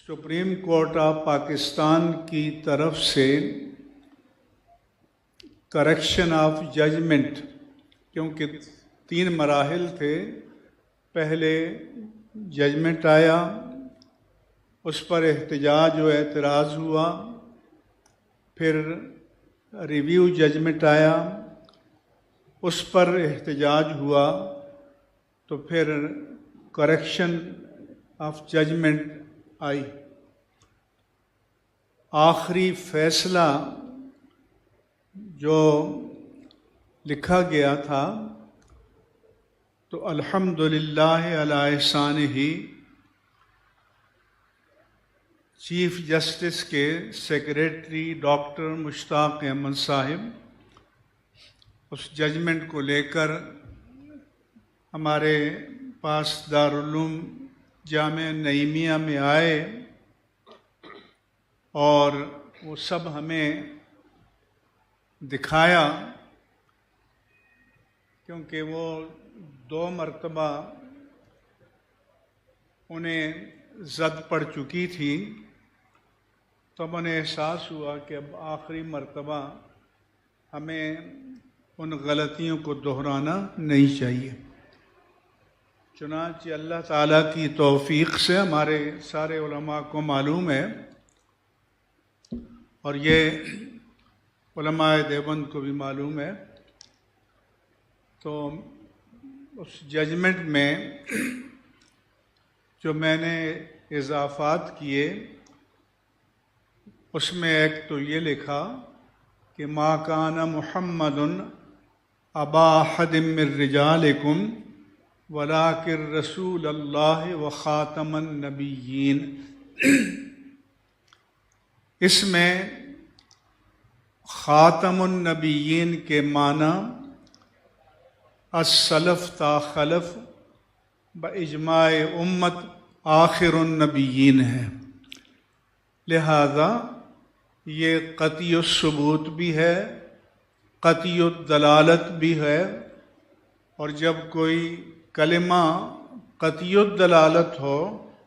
Supreme court of Pakistan کی طرف سے کریکشن آف ججمنٹ، کیونکہ 3 مراحل تھے۔ پہلے ججمنٹ آیا، اس پر احتجاج و اعتراض ہوا، پھر ریویو ججمنٹ آیا، اس پر احتجاج ہوا، تو پھر کریکشن آف ججمنٹ آئی۔ آخری فیصلہ جو لکھا گیا تھا تو الحمدللہ علی احسانہ، چیف جسٹس کے سیکریٹری ڈاکٹر مشتاق احمد صاحب اس ججمنٹ کو لے کر ہمارے پاس دارالعلوم جامعہ نعیمیہ میں آئے، اور وہ سب ہمیں دکھایا، کیونکہ وہ 2 مرتبہ انہیں زد پڑ چکی تھی، تب انہیں احساس ہوا کہ اب آخری مرتبہ ہمیں ان غلطیوں کو دہرانا نہیں چاہیے۔ چنانچہ اللہ تعالیٰ کی توفیق سے ہمارے سارے علماء کو معلوم ہے، اور یہ علماء دیوبند کو بھی معلوم ہے، تو اس ججمنٹ میں جو میں نے اضافات کیے، اس میں ایک تو یہ لکھا کہ ما کان محمد ابا احد من رجالکم ولکن رسول اللہ و خاتم النبیین۔ اس میں خاتم النبیین کے معنی السلف تا خلف باجماع امت آخر النبیین ہے، لہذا یہ قطعی الثبوت بھی ہے، قطعی الدلالت بھی ہے، اور جب کوئی کلمہ قطعی الدلالت ہو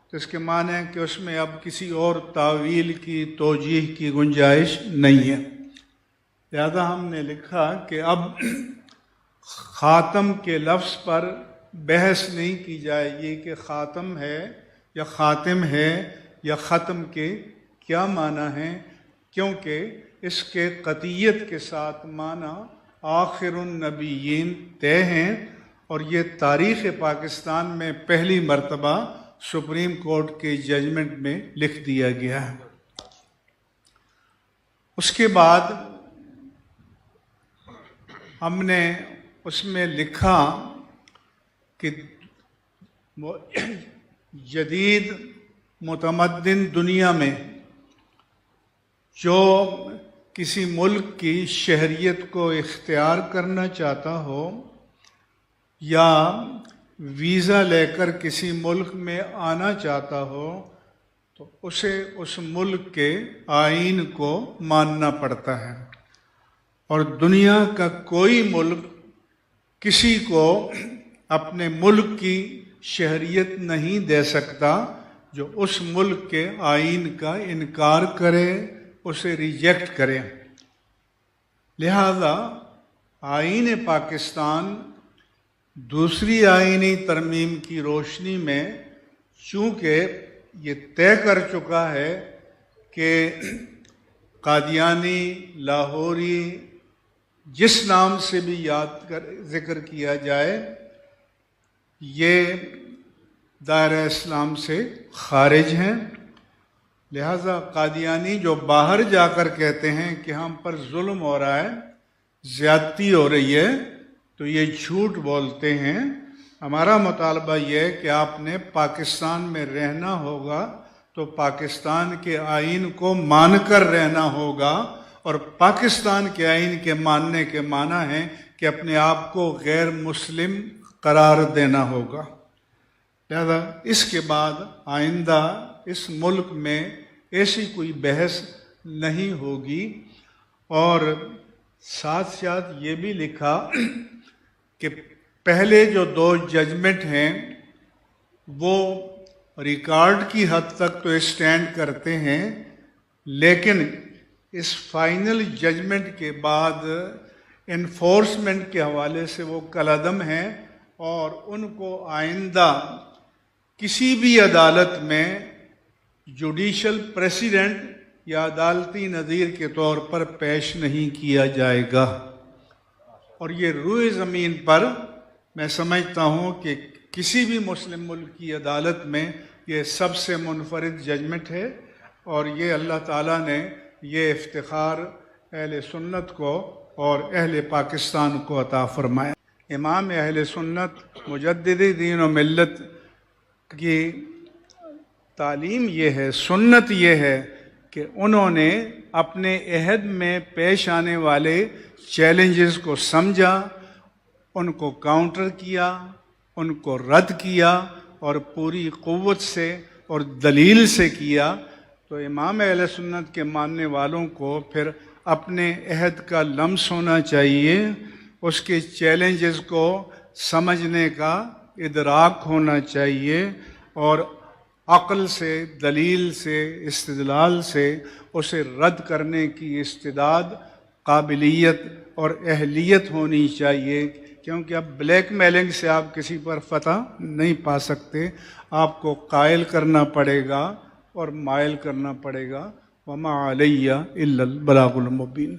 تو اس کے معنی ہے کہ اس میں اب کسی اور تاویل کی توجیہ کی گنجائش نہیں ہے۔ لہذا ہم نے لکھا کہ اب خاتم کے لفظ پر بحث نہیں کی جائے گی کہ خاتم ہے یا خاتم ہے یا ختم کے کیا معنی ہیں، کیونکہ اس کے قطعیت کے ساتھ معنی آخر النبیین طے ہیں، اور یہ تاریخ پاکستان میں پہلی مرتبہ سپریم کورٹ کے ججمنٹ میں لکھ دیا گیا ہے۔ اس کے بعد ہم نے اس میں لکھا کہ جدید متمدن دنیا میں جو کسی ملک کی شہریت کو اختیار کرنا چاہتا ہو یا ویزا لے کر کسی ملک میں آنا چاہتا ہو تو اسے اس ملک کے آئین کو ماننا پڑتا ہے، اور دنیا کا کوئی ملک کسی کو اپنے ملک کی شہریت نہیں دے سکتا جو اس ملک کے آئین کا انکار کرے، اسے ریجیکٹ کرے۔ لہذا آئین پاکستان دوسری آئینی ترمیم کی روشنی میں چونکہ یہ طے کر چکا ہے کہ قادیانی، لاہوری، جس نام سے بھی ذکر کیا جائے، یہ دائرہ اسلام سے خارج ہیں، لہذا قادیانی جو باہر جا کر کہتے ہیں کہ ہم پر ظلم ہو رہا ہے، زیادتی ہو رہی ہے، تو یہ جھوٹ بولتے ہیں۔ ہمارا مطالبہ یہ ہے کہ آپ نے پاکستان میں رہنا ہوگا تو پاکستان کے آئین کو مان کر رہنا ہوگا، اور پاکستان کے آئین کے ماننے کے معنی ہے کہ اپنے آپ کو غیر مسلم قرار دینا ہوگا۔ لہذا اس کے بعد آئندہ اس ملک میں ایسی کوئی بحث نہیں ہوگی، اور ساتھ ساتھ یہ بھی لکھا کہ پہلے جو 2 ججمنٹ ہیں وہ ریکارڈ کی حد تک تو اسٹینڈ کرتے ہیں، لیکن اس فائنل ججمنٹ کے بعد انفورسمنٹ کے حوالے سے وہ کالعدم ہیں، اور ان کو آئندہ کسی بھی عدالت میں جوڈیشل پریسیڈنٹ یا عدالتی نظیر کے طور پر پیش نہیں کیا جائے گا۔ اور یہ روئے زمین پر میں سمجھتا ہوں کہ کسی بھی مسلم ملک کی عدالت میں یہ سب سے منفرد ججمنٹ ہے، اور یہ اللہ تعالیٰ نے یہ افتخار اہل سنت کو اور اہل پاکستان کو عطا فرمایا۔ امام اہل سنت مجدد دین و ملت کی تعلیم یہ ہے، سنت یہ ہے کہ انہوں نے اپنے عہد میں پیش آنے والے چیلنجز کو سمجھا، ان کو کاؤنٹر کیا، ان کو رد کیا، اور پوری قوت سے اور دلیل سے کیا۔ تو امام اہل سنت کے ماننے والوں کو پھر اپنے عہد کا لمس ہونا چاہیے، اس کے چیلنجز کو سمجھنے کا ادراک ہونا چاہیے، اور عقل سے، دلیل سے، استدلال سے اسے رد کرنے کی استعداد، قابلیت اور اہلیت ہونی چاہیے، کیونکہ اب بلیک میلنگ سے آپ کسی پر فتح نہیں پا سکتے، آپ کو قائل کرنا پڑے گا اور مائل کرنا پڑے گا۔ وما علیہ الا البلاغ المبین۔